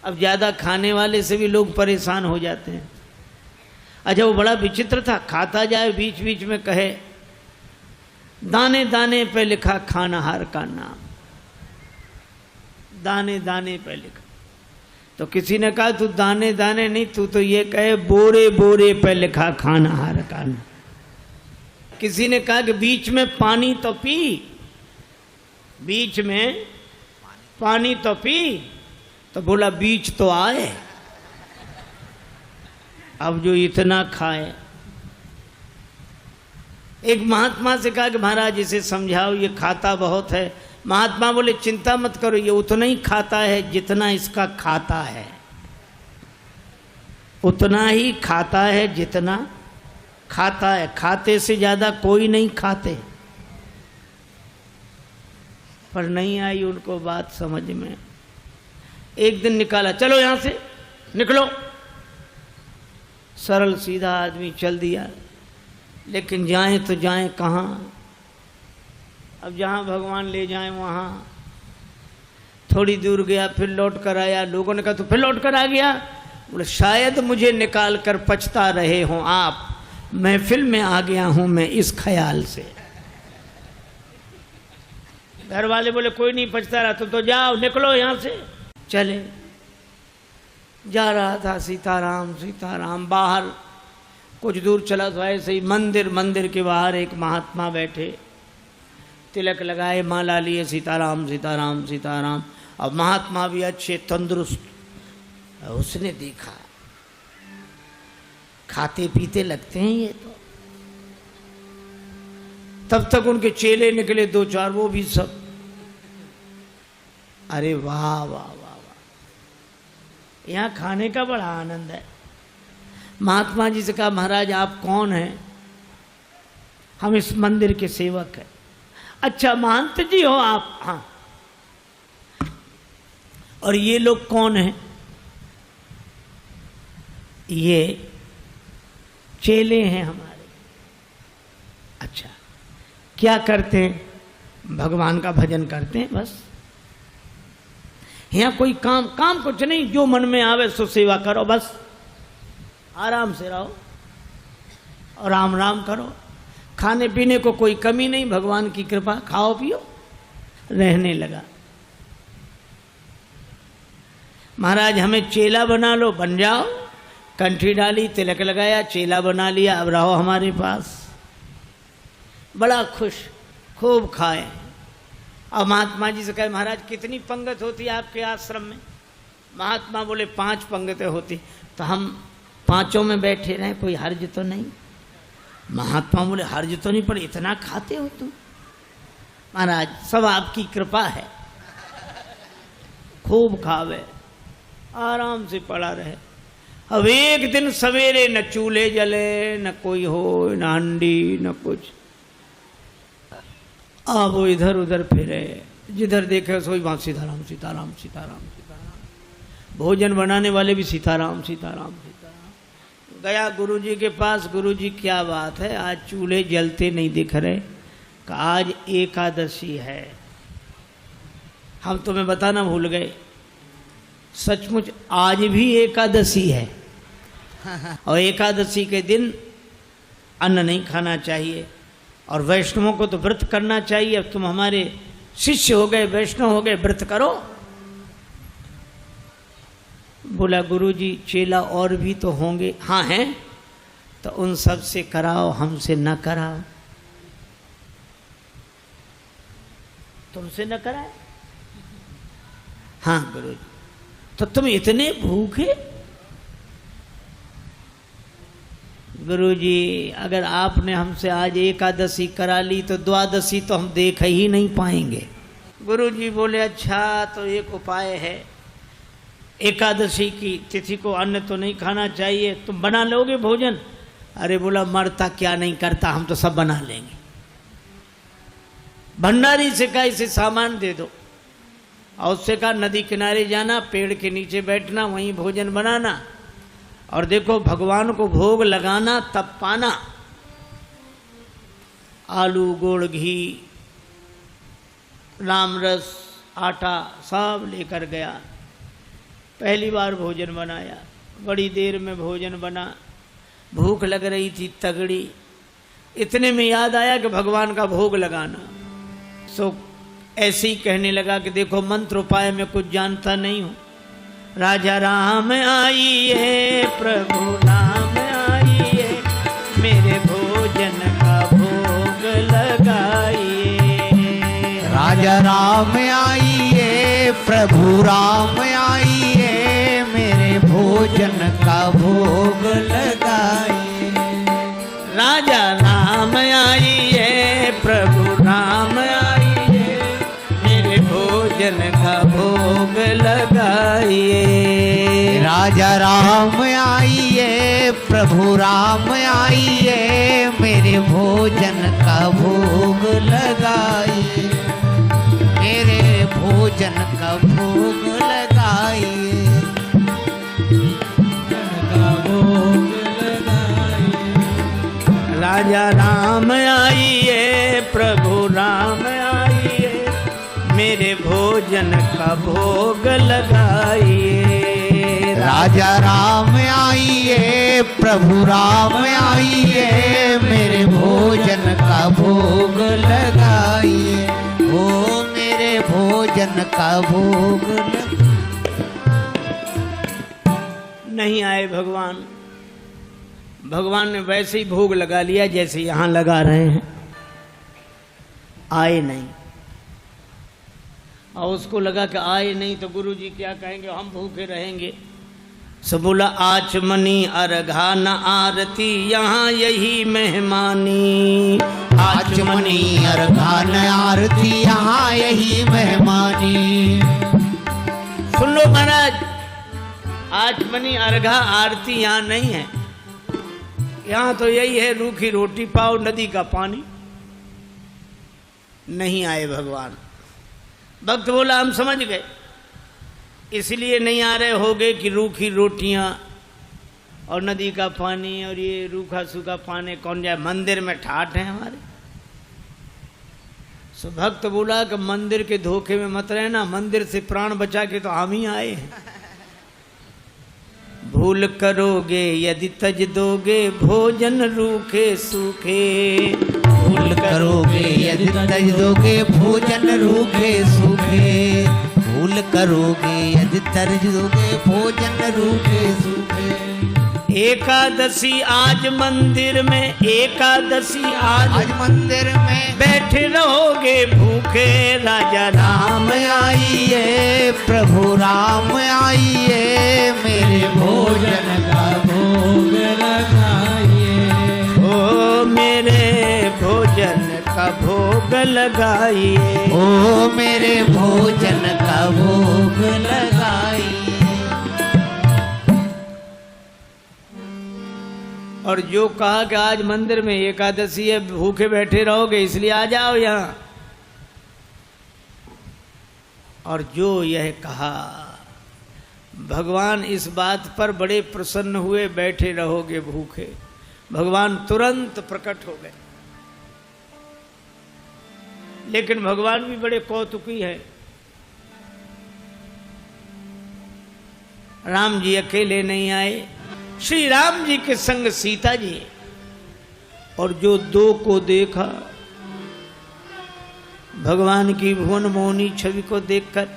अब ज़्यादा खाने वाले से भी लोग परेशान हो जाते हैं। अच्छा, वो बड़ा विचित्र था, खाता जाए बीच बीच में कहे दाने दाने पे लिखा खानाहार का नाम, दाने दाने पे लिखा। तो किसी ने कहा तू दाने दाने नहीं, तू तो ये कहे बोरे बोरे पे लिखा खानाहार का नाम। किसी ने कहा कि बीच में पानी तो पी, बीच में पानी तो पी, तो बोला बीच तो आए। अब जो इतना खाए। एक महात्मा से कहा कि महाराज इसे समझाओ, ये खाता बहुत है। महात्मा बोले चिंता मत करो, ये उतना ही खाता है जितना इसका खाता है, उतना ही खाता है जितना खाता है, खाते से ज्यादा कोई नहीं खाते। पर नहीं आई उनको बात समझ में। एक दिन निकाला, चलो यहां से निकलो। सरल सीधा आदमी चल दिया, लेकिन जाएं तो जाएं कहाँ। अब जहाँ भगवान ले जाएं वहाँ। थोड़ी दूर गया, फिर लौट कर आया। लोगों ने कहा तो फिर लौट कर आ गया। बोले शायद मुझे निकाल कर पछता रहे हों आप, महफिल में आ गया हूं मैं इस ख्याल से। घर वाले बोले कोई नहीं पछता रहा, तो जाओ निकलो यहां से। चले, जा रहा था सीताराम सीताराम। बाहर कुछ दूर चला तो ऐसे ही मंदिर के बाहर एक महात्मा बैठे, तिलक लगाए, माला लिए, सीताराम सीताराम सीताराम। अब महात्मा भी अच्छे तंदुरुस्त। उसने देखा खाते पीते लगते हैं ये तो। तब तक उनके चेले निकले दो चार, वो भी सब। अरे वाह वाह वाह वाह, यहाँ खाने का बड़ा आनंद है। महात्मा जी से कहा महाराज आप कौन हैं? हम इस मंदिर के सेवक हैं। अच्छा महंत जी हो आप? हाँ। और ये लोग कौन हैं? ये चेले हैं हमारे। अच्छा, क्या करते हैं? भगवान का भजन करते हैं बस। यहाँ कोई काम कुछ नहीं, जो मन में आवे सो सेवा करो बस। आराम से रहो और राम राम करो। खाने पीने को कोई कमी नहीं, भगवान की कृपा, खाओ पियो। रहने लगा। महाराज हमें चेला बना लो, बन जाओ। कंठी डाली, तिलक लगाया, चेला बना लिया, अब रहो हमारे पास। बड़ा खुश, खूब खाए। अब महात्मा जी से कहे महाराज कितनी पंगत होती है आपके आश्रम में? महात्मा बोले 5 पंगतें होती। तो हम 5 में बैठे रहे, कोई हर्ज तो नहीं? महात्मा बोले हर्ज तो नहीं, पर इतना खाते हो तुम? महाराज सब आपकी कृपा है। खूब खावे, आराम से पड़ा रहे। अब एक दिन सवेरे न चूल्हे जले, न कोई हो, न हंडी, न कुछ। अब वो इधर उधर फिरे, जिधर देखे सोई वहां सीताराम सीताराम सीताराम सीताराम। भोजन बनाने वाले भी सीताराम सीताराम सीताराम। गया गुरुजी के पास, गुरुजी क्या बात है, आज चूल्हे जलते नहीं दिख रहे? आज एकादशी है। हम तुम्हें बताना भूल गए, सचमुच आज भी एकादशी है। और एकादशी के दिन अन्न नहीं खाना चाहिए, और वैष्णवों को तो व्रत करना चाहिए। अब तुम हमारे शिष्य हो गए, वैष्णव हो गए, व्रत करो। बोला गुरुजी चेला और भी तो होंगे? हाँ हैं। तो उन सब से कराओ, हमसे न कराओ। तुमसे न कराए? हाँ गुरुजी। तो तुम इतने भूखे? गुरुजी अगर आपने हमसे आज एकादशी करा ली तो द्वादशी तो हम देख ही नहीं पाएंगे। गुरुजी बोले अच्छा तो एक उपाय है, एकादशी की तिथि को अन्न तो नहीं खाना चाहिए, तुम बना लोगे भोजन? अरे बोला मरता क्या नहीं करता, हम तो सब बना लेंगे। भंडारी से कहा इसे सामान दे दो, और उससे कहा नदी किनारे जाना, पेड़ के नीचे बैठना, वहीं भोजन बनाना, और देखो भगवान को भोग लगाना तब पाना। आलू, गुड़, घी, राम रस, आटा सब लेकर गया। पहली बार भोजन बनाया, बड़ी देर में भोजन बना, भूख लग रही थी तगड़ी। इतने में याद आया कि भगवान का भोग लगाना। सो ऐसे ही कहने लगा कि देखो मंत्र उपाय में कुछ जानता नहीं हूँ। राजा राम आइए, प्रभु राम आइए, मेरे भोजन का भोग लगाइए। राजा राम आइए, प्रभु राम आइए, मेरे भोजन का भोग लगाइए। राजा राम आइए, प्रभु राम आइए, मेरे भोजन का भोग लगाइए। राजा राम आइए, प्रभु राम आइए, मेरे भोजन का भोग लगाइए। मेरे भोजन का भोग लगाइए। राजा राम आइए, प्रभु राम आइए, मेरे भोजन का भोग लगाइए। राजा राम आइए, प्रभु राम आइए, मेरे भोजन का भोग लगाइए। ओ मेरे भोजन का भोग नहीं आए भगवान। भगवान ने वैसे ही भोग लगा लिया जैसे यहाँ लगा रहे हैं, आए नहीं। और उसको लगा कि आए नहीं तो गुरुजी क्या कहेंगे, हम भूखे रहेंगे। सो बोला आचमनी अर्घा न आरती, यहाँ यही मेहमानी। आचमनी अर्घा न आरती, यहाँ यही मेहमानी। सुन लो महाराज, आचमनी अर्घा आरती यहाँ नहीं है। यहाँ तो यही है रूखी रोटी पाओ, नदी का पानी। नहीं आए भगवान। भक्त बोला हम समझ गए, इसलिए नहीं आ रहे होगे कि रूखी रोटियां और नदी का पानी और ये रूखा सूखा पानी कौन जाए, मंदिर में ठाठ है हमारे। सो भक्त बोला कि मंदिर के धोखे में मत रहना, मंदिर से प्राण बचा के तो हम ही आए हैं। भूल करोगे यदि तज दोगे, भोजन रूखे सूखे। भूल करोगे यदि तज दोगे, भोजन रूखे सूखे। भूल करोगे यदि तज दोगे, भोजन रूखे सूखे। एकादशी आज मंदिर में, एकादशी आज मंदिर में, बैठे रहोगे भूखे। राजा राम आइए, प्रभु राम आइए, मेरे भोजन का भोग लगाइए। ओ मेरे भोजन का भोग लगाइए। ओ मेरे भोजन का भोग लगाइए। और जो कहा कि आज मंदिर में एकादशी है, भूखे बैठे रहोगे इसलिए आ जाओ यहाँ। और जो यह कहा, भगवान इस बात पर बड़े प्रसन्न हुए, बैठे रहोगे भूखे। भगवान तुरंत प्रकट हो गए। लेकिन भगवान भी बड़े कौतुकी हैं। राम जी अकेले नहीं आए, श्री राम जी के संग सीता जी। और जो दो को देखा, भगवान की भुवन मोहनी छवि को देखकर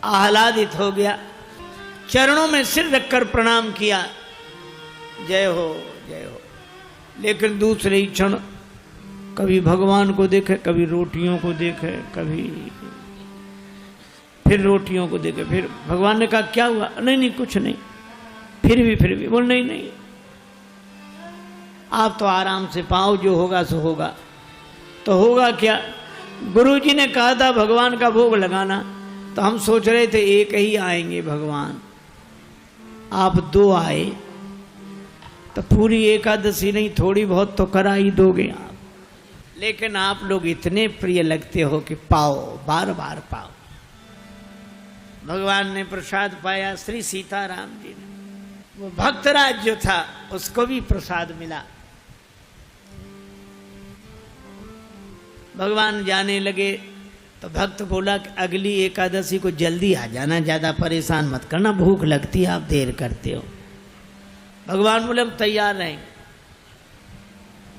आह्लादित हो गया, चरणों में सिर रखकर प्रणाम किया, जय हो जय हो। लेकिन दूसरे ही क्षण कभी भगवान को देखे, कभी रोटियों को देखे, कभी फिर रोटियों को देखे। फिर भगवान ने कहा क्या हुआ? नहीं नहीं कुछ नहीं। फिर भी बोल नहीं नहीं, आप तो आराम से पाओ, जो होगा सो होगा। तो होगा क्या? गुरुजी ने कहा था भगवान का भोग लगाना, तो हम सोच रहे थे एक ही आएंगे भगवान, आप दो आए तो पूरी एकादशी नहीं थोड़ी बहुत तो करा ही दोगे आप। लेकिन आप लोग इतने प्रिय लगते हो कि पाओ, बार बार पाओ। भगवान ने प्रसाद पाया, श्री सीताराम जी ने। वो भक्तराज जो था उसको भी प्रसाद मिला। भगवान जाने लगे, तो भक्त बोला कि अगली एकादशी को जल्दी आ जाना, ज़्यादा परेशान मत करना, भूख लगती है, आप देर करते हो। भगवान बोले हम तैयार रहेंगे।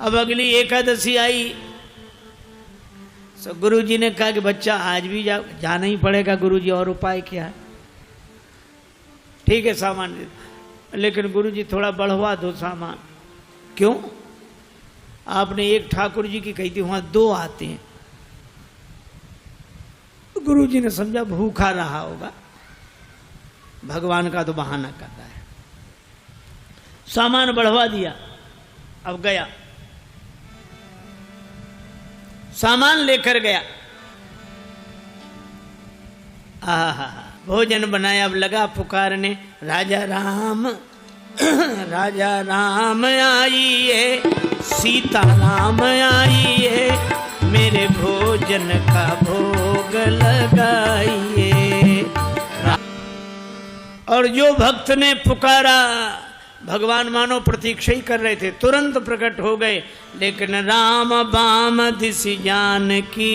अब अगली एकादशी आई तो गुरु जी ने कहा कि बच्चा आज भी जाना ही पड़ेगा। गुरु जी और उपाय क्या है? ठीक है सामान, लेकिन गुरु जी थोड़ा बढ़वा दो सामान। क्यों? आपने एक ठाकुर जी की कही थी, वहां 2 आते हैं। गुरु जी ने समझा भूखा रहा होगा, भगवान का तो बहाना करता है, सामान बढ़वा दिया। अब गया, सामान लेकर गया, भोजन बनाया। अब लगा पुकारने, राजा राम राजा राम आइए, सीता राम आइए, मेरे भोजन का भोग लगाइए। और जो भक्त ने पुकारा, भगवान मानो प्रतीक्षा ही कर रहे थे, तुरंत प्रकट हो गए। लेकिन राम बाम दिसि जानकी,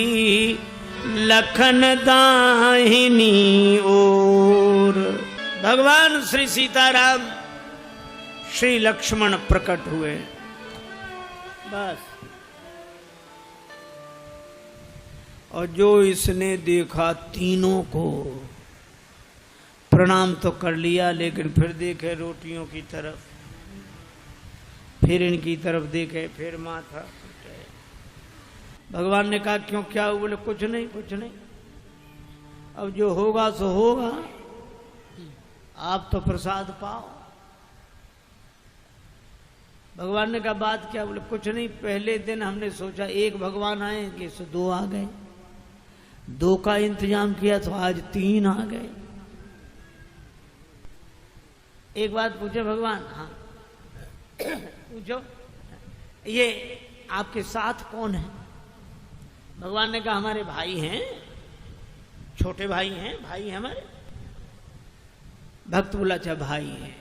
लखन दाहिनी ओर। भगवान श्री सीताराम श्री लक्ष्मण प्रकट हुए। बस, और जो इसने देखा तीनों को प्रणाम तो कर लिया, लेकिन फिर देखे रोटियों की तरफ, फिर इनकी तरफ देखे, फिर माथा। भगवान ने कहा क्यों, क्या हुआ? बोले कुछ नहीं, कुछ नहीं, अब जो होगा सो होगा, आप तो प्रसाद पाओ। भगवान ने कहा बात क्या? बोले कुछ नहीं, पहले दिन हमने सोचा एक भगवान आएंगे, सो 2 आ गए, 2 का इंतजाम किया तो आज 3 आ गए। एक बात पूछे भगवान? हाँ पूछो, ये आपके साथ कौन है? भगवान ने कहा हमारे भाई हैं, छोटे भाई हैं, भाई हैं हमारे। भक्त बोला अच्छा भाई हैं,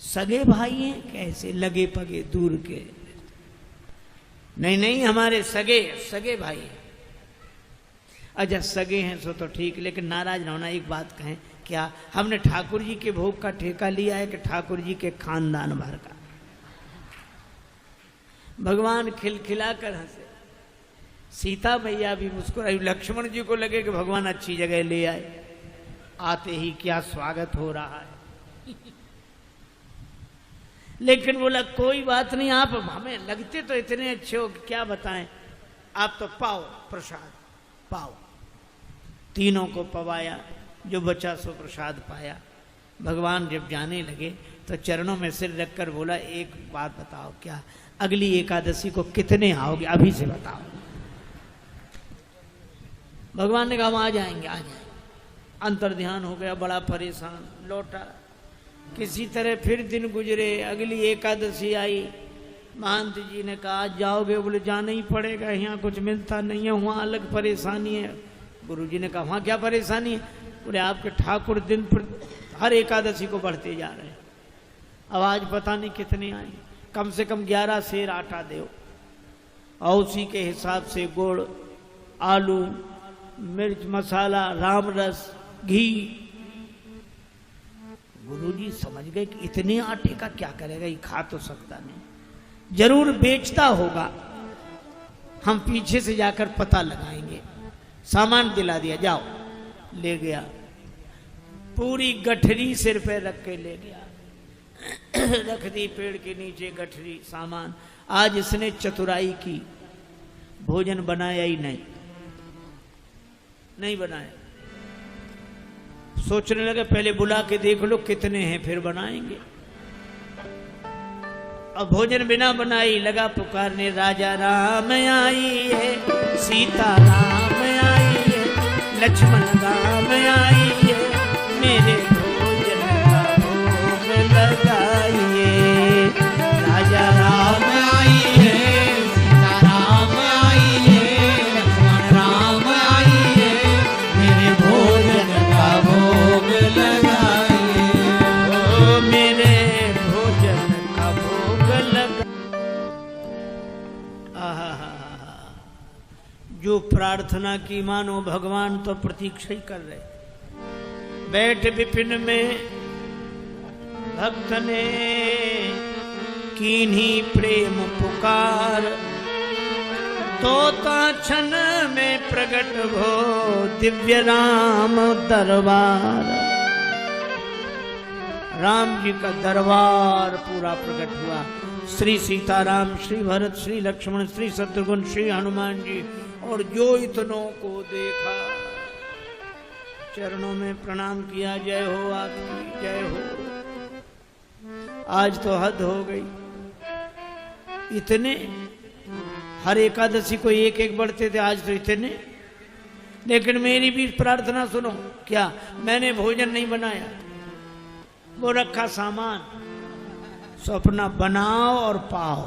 सगे भाई हैं? कैसे? लगे पगे दूर के? नहीं नहीं, हमारे सगे सगे भाई हैं। अच्छा सगे हैं सो तो ठीक, लेकिन नाराज ना होना, एक बात कहें, क्या हमने ठाकुर जी के भोग का ठेका लिया है कि ठाकुर जी के खानदान भर का? भगवान खिलखिलाकर हंसे, सीता मैया भी मुस्कुराई। लक्ष्मण जी को लगे कि भगवान अच्छी जगह ले आए, आते ही क्या स्वागत हो रहा है। लेकिन बोला कोई बात नहीं, आप हमें लगते तो इतने अच्छे हो कि क्या बताएं, आप तो पाओ प्रसाद पाओ। तीनों को पवाया, जो बचा सो प्रसाद पाया। भगवान जब जाने लगे तो चरणों में सिर रखकर बोला एक बात बताओ, क्या अगली एकादशी को कितने आओगे? अभी से बताओ। भगवान ने कहा हम आ जाएंगे, आ जाएंगे। अंतर ध्यान हो गया, बड़ा परेशान, लौटा। किसी तरह फिर दिन गुजरे, अगली एकादशी आई। महंत जी ने कहा आज जाओगे? बोले जाना ही पड़ेगा, यहाँ कुछ मिलता नहीं है, वहाँ अलग परेशानी है। गुरु जी ने कहा वहाँ क्या परेशानी है? बोले आपके ठाकुर दिन पर हर एकादशी को बढ़ते जा रहे हैं, अब आज पता नहीं कितने आए, कम से कम 11 सेर आटा दो, और उसी के हिसाब से गुड़, आलू, मिर्च मसाला, राम रस, घी। गुरुजी समझ गए कि इतने आटे का क्या करेगा, ये खा तो सकता नहीं, जरूर बेचता होगा, हम पीछे से जाकर पता लगाएंगे। सामान दिला दिया, जाओ। ले गया, पूरी गठरी सिर पे रख के ले गया, रख दी पेड़ के नीचे गठरी, सामान। आज इसने चतुराई की, भोजन बनाया ही नहीं बनाया। सोचने लगे पहले बुला के देख लो कितने हैं, फिर बनाएंगे। अब भोजन बिना बनाई लगा पुकारने, राजा राम आइए, सीता राम आइए, लक्ष्मण राम आइए, मेरे भोजन का भोग लगाइए। राजा राम आइए, सीता राम आइए, लक्ष्मण राम आइए, मेरे भोजन का भोग लगाइए। ओ मेरे भोजन का भोग लगा। जो प्रार्थना की, मानो भगवान तो प्रतीक्षा ही कर रहे। बैठ विपिन में भक्त ने कीन्ही प्रेम पुकार, तोता क्षण में प्रकट हो दिव्य राम दरबार। राम जी का दरबार पूरा प्रकट हुआ। श्री सीताराम, श्री भरत, श्री लक्ष्मण, श्री शत्रुघ्न, श्री हनुमान जी, और जो इतनों को देखा चरणों में प्रणाम किया। जय हो आपकी, जय हो। आज तो हद हो गई, इतने हर एकादशी को एक एक बढ़ते थे, आज तो इतने। लेकिन मेरी भी प्रार्थना सुनो। क्या? मैंने भोजन नहीं बनाया, वो रखा सामान, सो अपना बनाओ और पाओ।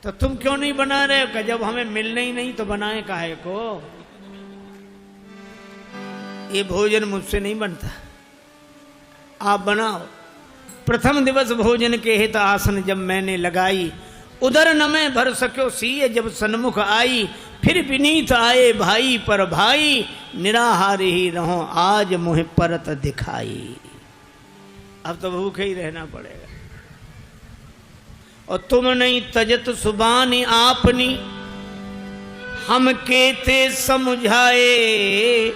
तो तुम क्यों नहीं बना रहे हो? जब हमें मिलने ही नहीं तो बनाए काहे को? ये भोजन मुझसे नहीं बनता, आप बनाओ। प्रथम दिवस भोजन के हित आसन जब मैंने लगाई, उधर न मैं भर सक्यो सीए जब सन्मुख आई। फिर विनीत आए भाई पर भाई, निराहार ही रहो आज मुझे परत दिखाई। अब तो भूखे ही रहना पड़ेगा। और तुम नहीं तजत सुबानी आपनी, हम केते समझाए।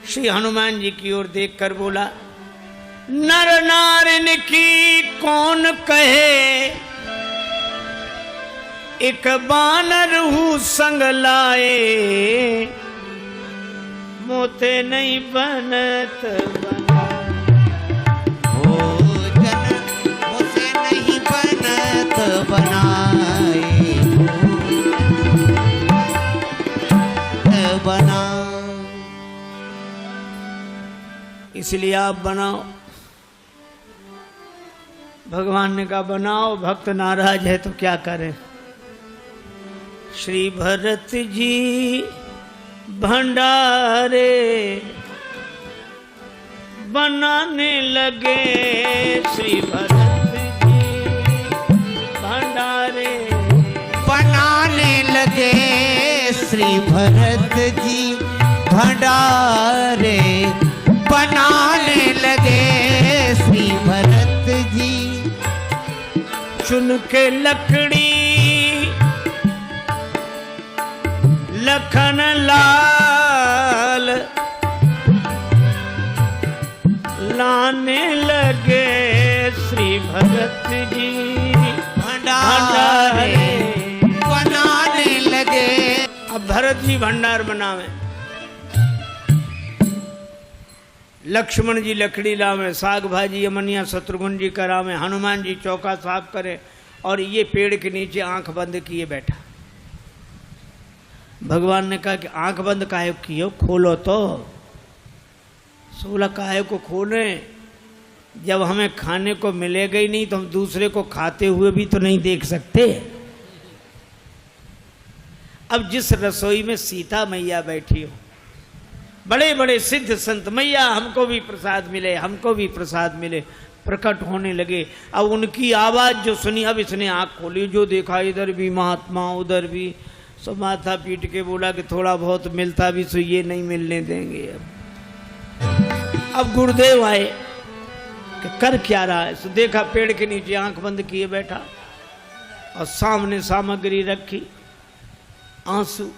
श्री हनुमान जी की ओर देखकर बोला, नर नारिन की कौन कहे, एक बानर हूँ संग लाए। मोते नहीं बनत बना, भोजन मुझसे नहीं बनत बनाए। बना इसलिए आप बनाओ। भगवान ने कहा बनाओ, भक्त नाराज है तो क्या करें। श्री भरत जी भंडारे बनाने लगे, श्री भरत जी भंडारे बनाने लगे। श्री भरत जी भंडारे बनाने लगे। श्री भरत जी चुन के लकड़ी लखन लाल लाने लगे। श्री भरत जी भंडारे बनाने लगे। अब भरत जी भंडार बनावे, लक्ष्मण जी लकड़ी लावे, साग भाजी यमनिया शत्रुघ्न जी करावे, हनुमान जी चौका साफ करे, और ये पेड़ के नीचे आंख बंद किए बैठा। भगवान ने कहा कि आंख बंद काहे किए, खोलो तो। सोलह काहे को खोले, जब हमें खाने को मिलेगा ही नहीं तो हम दूसरे को खाते हुए भी तो नहीं देख सकते। अब जिस रसोई में सीता मैया बैठी हो, बड़े बड़े सिद्ध संत, मैया हमको भी प्रसाद मिले, हमको भी प्रसाद मिले, प्रकट होने लगे। अब उनकी आवाज जो सुनी, अब इसने आंख खोली, जो देखा इधर भी महात्मा उधर भी। सो माथा पीट के बोला कि थोड़ा बहुत मिलता भी सो ये नहीं मिलने देंगे। अब गुरुदेव आए कि कर क्या रहा है। सो देखा पेड़ के नीचे आंख बंद किए बैठा, और सामने सामग्री रखी, आंसू।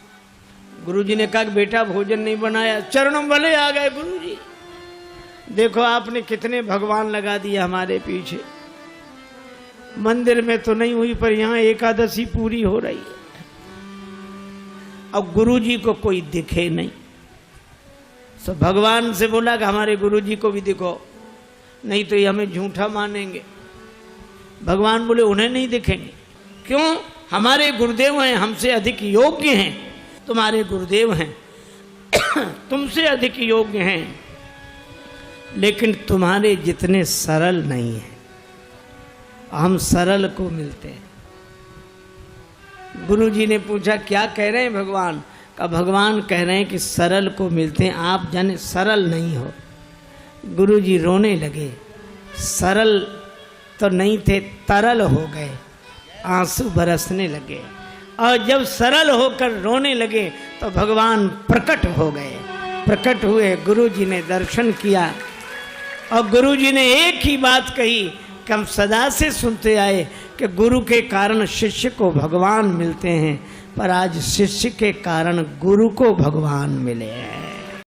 गुरुजी ने कहा कि बेटा भोजन नहीं बनाया। चरणों वाले आ गए गुरुजी, देखो आपने कितने भगवान लगा दिए हमारे पीछे। मंदिर में तो नहीं हुई पर यहाँ एकादशी पूरी हो रही है। अब गुरुजी को कोई दिखे नहीं, तो भगवान से बोला कि हमारे गुरुजी को भी दिखो, नहीं तो ये हमें झूठा मानेंगे। भगवान बोले उन्हें नहीं दिखेंगे। क्यों? हमारे गुरुदेव हैं, हमसे अधिक योग्य हैं। तुम्हारे गुरुदेव हैं, तुमसे अधिक योग्य हैं, लेकिन तुम्हारे जितने सरल नहीं हैं। हम सरल को मिलते हैं। गुरुजी ने पूछा क्या कह रहे हैं भगवान? का भगवान कह रहे हैं कि सरल को मिलते हैं, आप जाने सरल नहीं हो। गुरुजी रोने लगे। सरल तो नहीं थे, तरल हो गए, आंसू बरसने लगे। और जब सरल होकर रोने लगे तो भगवान प्रकट हो गए। प्रकट हुए, गुरुजी ने दर्शन किया और गुरुजी ने एक ही बात कही कि हम सदा से सुनते आए कि गुरु के कारण शिष्य को भगवान मिलते हैं, पर आज शिष्य के कारण गुरु को भगवान मिले हैं।